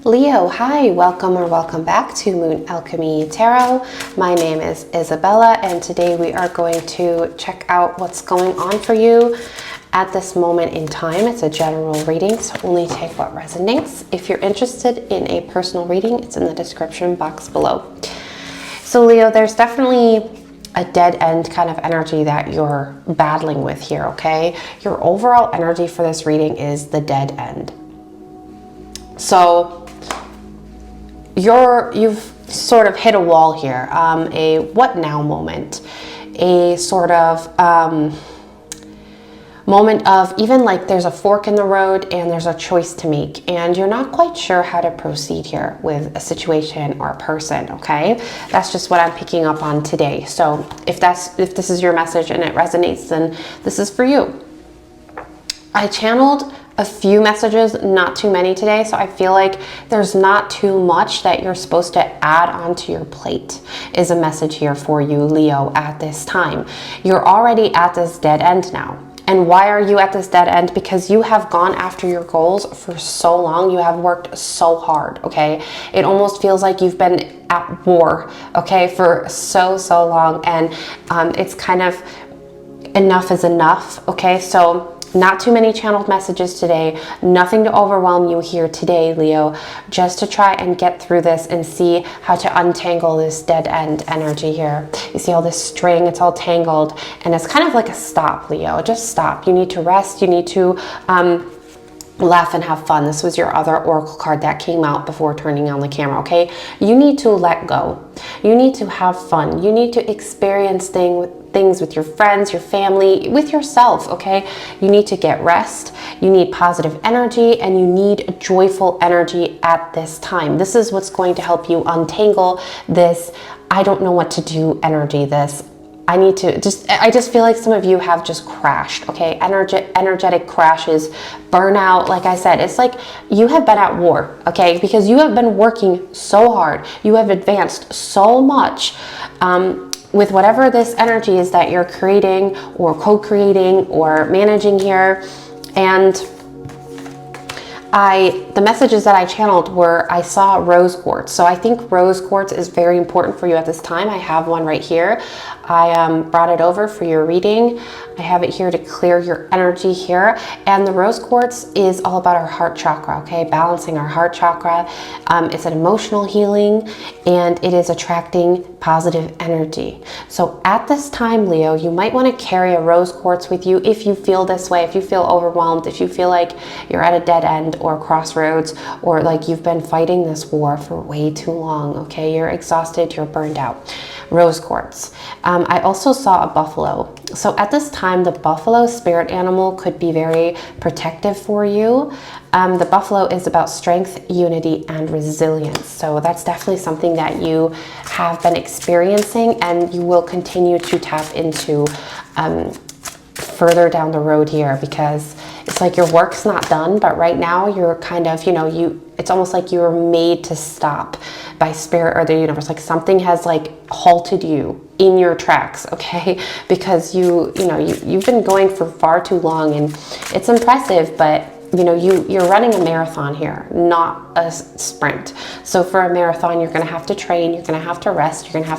Leo, hi, welcome or welcome back to Moon Alchemy Tarot. My name is Isabella, and today we are going to check out what's going on for you at this moment in time. It's a general reading, so only take what resonates. If you're interested in a personal reading, it's in the description box below. So Leo, there's definitely a dead end kind of energy that you're battling with here, okay? Your overall energy for this reading is the dead end. So you've sort of hit a wall here, a what now moment, a sort of moment of even like there's a fork in the road and there's a choice to make and you're not quite sure how to proceed here with a situation or a person, okay? That's just what I'm picking up on today. So if this is your message and it resonates, then this is for you. I channeled a few messages, not too many today, so I feel like there's not too much that you're supposed to add onto your plate is a message here for you, Leo, at this time. You're already at this dead end now. And why are you at this dead end? Because you have gone after your goals for so long. You have worked so hard, okay? It almost feels like you've been at war, okay, for so long. And it's kind of enough is enough, okay? So not too many channeled messages today, nothing to overwhelm you here today, Leo, just to try and get through this and see how to untangle this dead end energy here. You see all this string, it's all tangled, and it's kind of like a stop, Leo. Just stop. You need to rest. You need to laugh and have fun. This was your other oracle card that came out before turning on the camera, okay? You need to let go. You need to have fun. You need to experience things with your friends, your family, with yourself, okay? You need to get rest. You need positive energy and you need joyful energy at this time. This is what's going to help you untangle this I don't know what to do energy, this I just feel like some of you have just crashed, okay? Energetic crashes, burnout. Like I said, it's like you have been at war, okay? Because you have been working so hard. You have advanced so much with whatever this energy is that you're creating or co-creating or managing here. And the messages that I channeled were, I saw rose quartz. So I think rose quartz is very important for you at this time. I have one right here. I brought it over for your reading. I have it here to clear your energy here. And the rose quartz is all about our heart chakra, okay? Balancing our heart chakra. It's an emotional healing and it is attracting positive energy. So at this time, Leo, you might want to carry a rose quartz with you if you feel this way, if you feel overwhelmed, if you feel like you're at a dead end or crossroads, or like you've been fighting this war for way too long, okay? You're exhausted, you're burned out. Rose quartz. I also saw a buffalo. So at this time, the buffalo spirit animal could be very protective for you. The buffalo is about strength, unity, and resilience. So that's definitely something that you have been experiencing and you will continue to tap into further down the road here, because it's like your work's not done, but right now you're kind of, it's almost like you were made to stop by spirit or the universe. Like something has like halted you in your tracks, okay? Because you've been going for far too long, and it's impressive, but you're running a marathon here, not a sprint. So for a marathon, you're going to have to train, you're going to have to rest, you're going to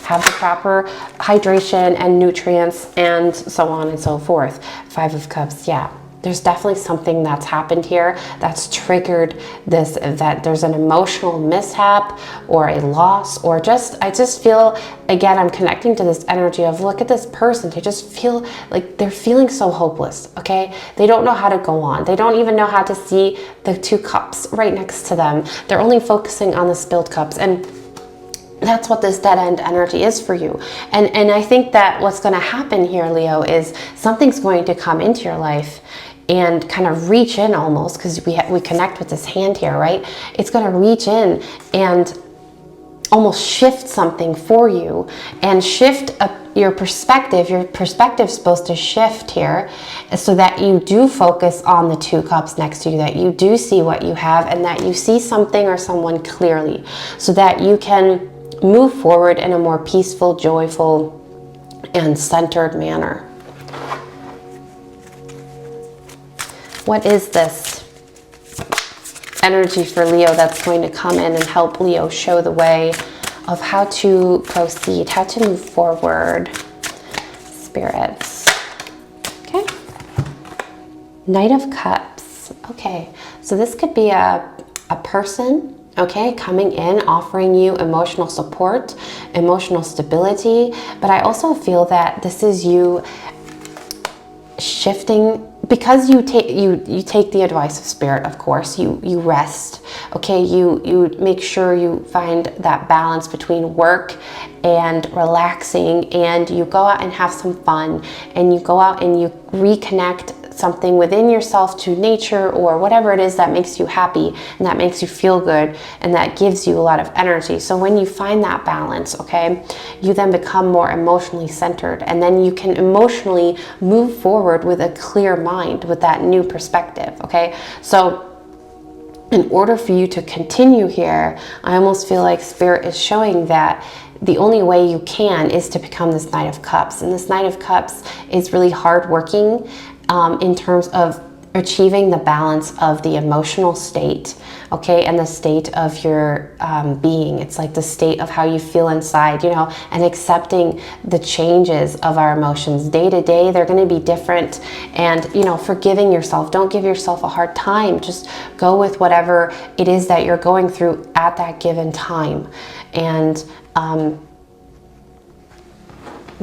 have the proper hydration and nutrients and so on and so forth. 5 of Cups, yeah. There's definitely something that's happened here that's triggered this event. There's an emotional mishap or a loss, or I just feel, again, I'm connecting to this energy of, look at this person. They just feel like they're feeling so hopeless, okay? They don't know how to go on. They don't even know how to see the 2 cups right next to them. They're only focusing on the spilled cups. And that's what this dead end energy is for you. And I think that what's going to happen here, Leo, is something's going to come into your life and kind of reach in almost, because we connect with this hand here, right? It's going to reach in and almost shift something for you and shift your perspective. Your perspective's supposed to shift here so that you do focus on the 2 cups next to you, that you do see what you have and that you see something or someone clearly, so that you can move forward in a more peaceful, joyful, and centered manner. What is this? energy for Leo that's going to come in and help Leo show the way of how to proceed, how to move forward. Spirits. Okay. Knight of Cups. Okay, so this could be a person, okay, coming in, offering you emotional support, emotional stability, but I also feel that this is you shifting, because you take the advice of Spirit, of course, you rest, okay, you make sure you find that balance between work and relaxing, and you go out and have some fun, and you go out and you reconnect something within yourself to nature or whatever it is that makes you happy and that makes you feel good and that gives you a lot of energy. So when you find that balance, okay, you then become more emotionally centered, and then you can emotionally move forward with a clear mind, with that new perspective, okay? So in order for you to continue here, I almost feel like Spirit is showing that the only way you can is to become this Knight of Cups. And this Knight of Cups is really hardworking in terms of achieving the balance of the emotional state, okay, and the state of your being. It's like the state of how you feel inside, you know, and accepting the changes of our emotions. Day to day, they're going to be different, and, you know, forgiving yourself. Don't give yourself a hard time. Just go with whatever it is that you're going through at that given time. And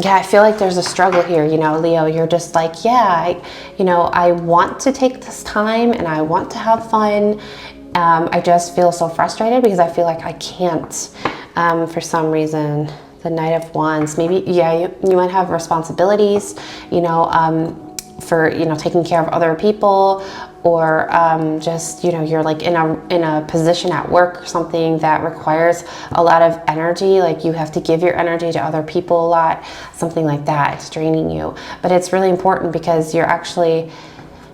yeah, I feel like there's a struggle here, you know, Leo. You're just like, yeah, I want to take this time and I want to have fun. I just feel so frustrated because I feel like I can't for some reason. The Knight of Wands, maybe, yeah, you might have responsibilities, you know, for, you know, taking care of other people, or just, you know, you're like in a position at work or something that requires a lot of energy, like you have to give your energy to other people a lot, something like that. It's draining you, but it's really important because you're actually,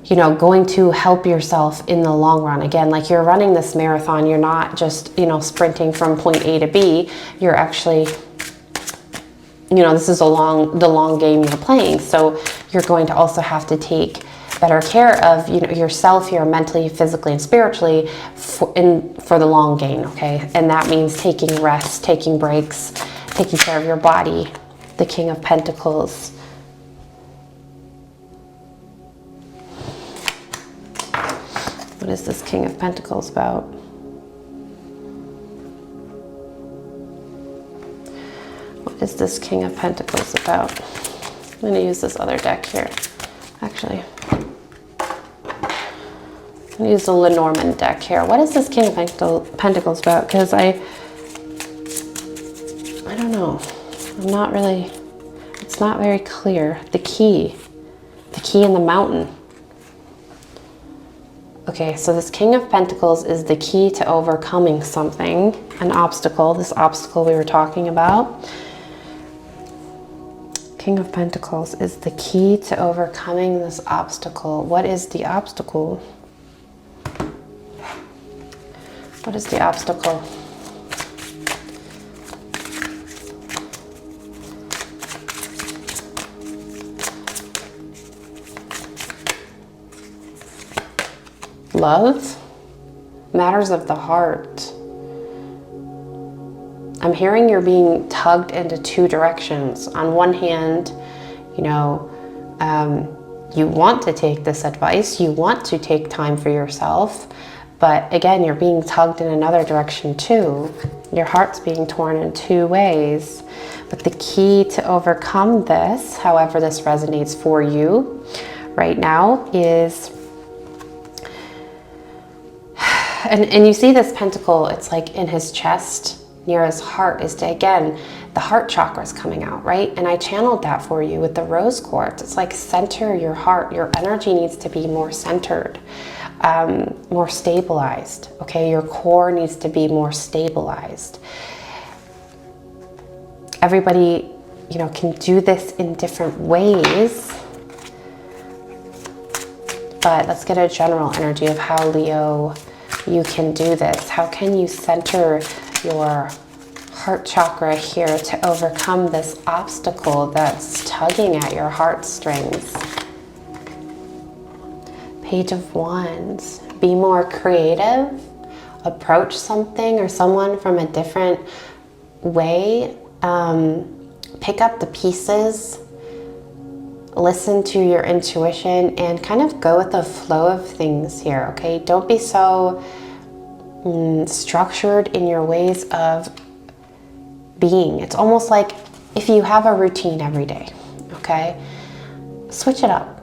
you know, going to help yourself in the long run. Again, like you're running this marathon, you're not just, you know, sprinting from point A to B, you're actually, you know, this is the long game you're playing. So you're going to also have to take better care of, you know, yourself here, mentally, physically, and spiritually for the long game, okay? And that means taking rest, taking breaks, taking care of your body. The King of Pentacles. What is this King of Pentacles about? What is this King of Pentacles about? I'm going to use this other deck here, actually. I'm going to use the Lenormand deck here. What is this King of Pentacles about? Because I don't know. I'm not really, it's not very clear. The key in the mountain. Okay, so this King of Pentacles is the key to overcoming something, an obstacle, this obstacle we were talking about. King of Pentacles is the key to overcoming this obstacle. What is the obstacle? What is the obstacle? Love? Matters of the heart. I'm hearing you're being tugged into two directions. On one hand, you know, you want to take this advice, you want to take time for yourself, but again, you're being tugged in another direction too. Your heart's being torn in two ways. But the key to overcome this, however this resonates for you right now, is, and you see this pentacle, it's like in his chest, near his heart, is to, again, the heart chakra is coming out, right? And I channeled that for you with the rose quartz. It's like center your heart. Your energy needs to be more centered, more stabilized, okay? Your core needs to be more stabilized. Everybody, you know, can do this in different ways, but let's get a general energy of how, Leo, you can do this. How can you center your heart chakra here to overcome this obstacle that's tugging at your heartstrings? Page of Wands. Be more creative. approach something or someone from a different way, pick up the pieces, listen to your intuition, and kind of go with the flow of things here, okay? Don't be so structured in your ways of being. It's almost like if you have a routine every day, okay? Switch it up.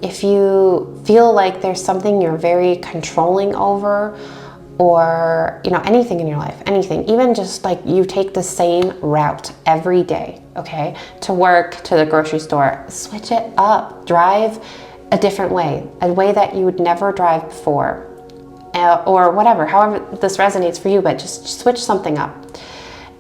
If you feel like there's something you're very controlling over, or anything in your life, anything, even just like you take the same route every day, okay, to work, to the grocery store, switch it up. Drive a different way, a way that you would never drive before, or whatever, however this resonates for you, but just switch something up.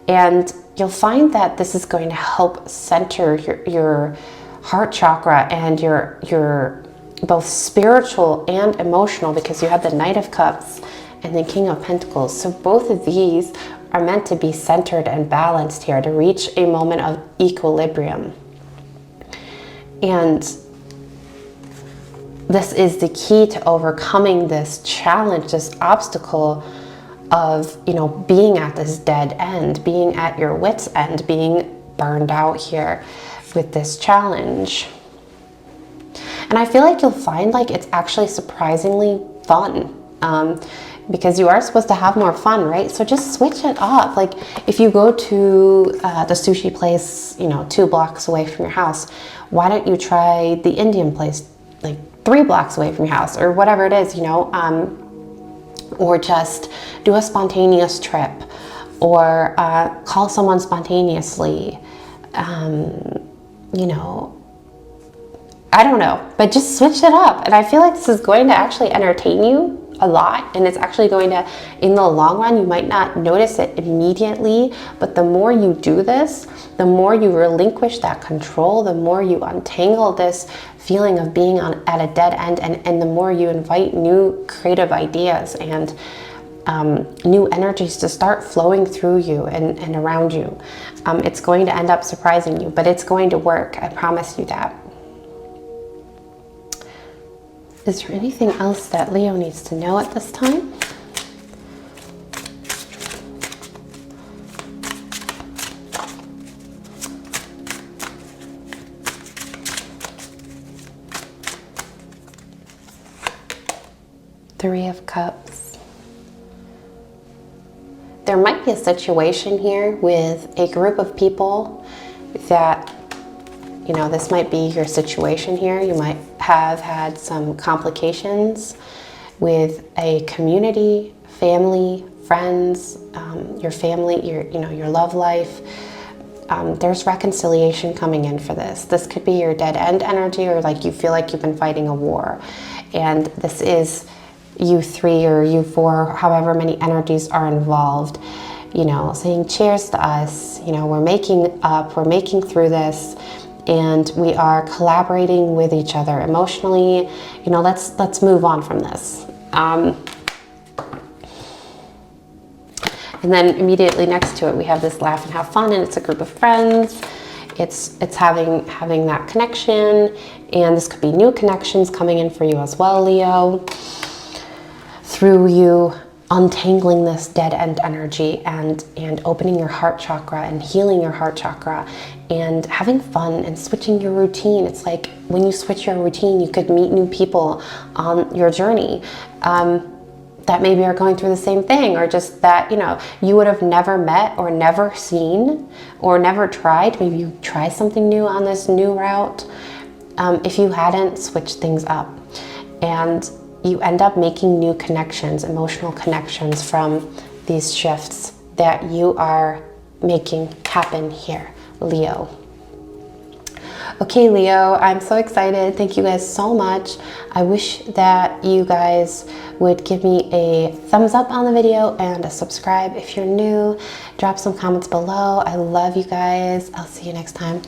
And you'll find that this is going to help center your heart chakra and your both spiritual and emotional, because you have the Knight of Cups and the King of Pentacles. So both of these are meant to be centered and balanced here to reach a moment of equilibrium. And this is the key to overcoming this challenge, this obstacle of, being at this dead end, being at your wit's end, being burned out here with this challenge. And I feel like you'll find like it's actually surprisingly fun. Because you are supposed to have more fun, right? So just switch it up. Like if you go to the sushi place, 2 blocks away from your house, why don't you try the Indian place, like 3 blocks away from your house, or whatever it is, or just do a spontaneous trip, or call someone spontaneously, I don't know, but just switch it up. And I feel like this is going to actually entertain you a lot, and it's actually going to, in the long run, you might not notice it immediately, but the more you do this, the more you relinquish that control, the more you untangle this feeling of being at a dead end, and the more you invite new creative ideas and new energies to start flowing through you and around you. It's going to end up surprising you, but it's going to work. I promise you that. Is there anything else that Leo needs to know at this time? Three of Cups. There might be a situation here with a group of people that, this might be your situation here. You might have had some complications with a community, family, friends, your family, your love life. There's reconciliation coming in for this. This could be your dead end energy, or like you feel like you've been fighting a war. And this is you 3 or you 4, however many energies are involved, saying cheers to us. We're making up, we're making through this. And we are collaborating with each other emotionally. Let's move on from this. And then immediately next to it, we have this laugh and have fun, and it's a group of friends. It's having that connection, and this could be new connections coming in for you as well, Leo. Through you untangling this dead end energy and opening your heart chakra and healing your heart chakra and having fun and switching your routine. It's like when you switch your routine, you could meet new people on your journey that maybe are going through the same thing, or just that, you would have never met or never seen or never tried. Maybe you try something new on this new route if you hadn't switched things up. And you end up making new connections, emotional connections from these shifts that you are making happen here, Leo. Okay, Leo, I'm so excited. Thank you guys so much. I wish that you guys would give me a thumbs up on the video and a subscribe if you're new. Drop some comments below. I love you guys. I'll see you next time.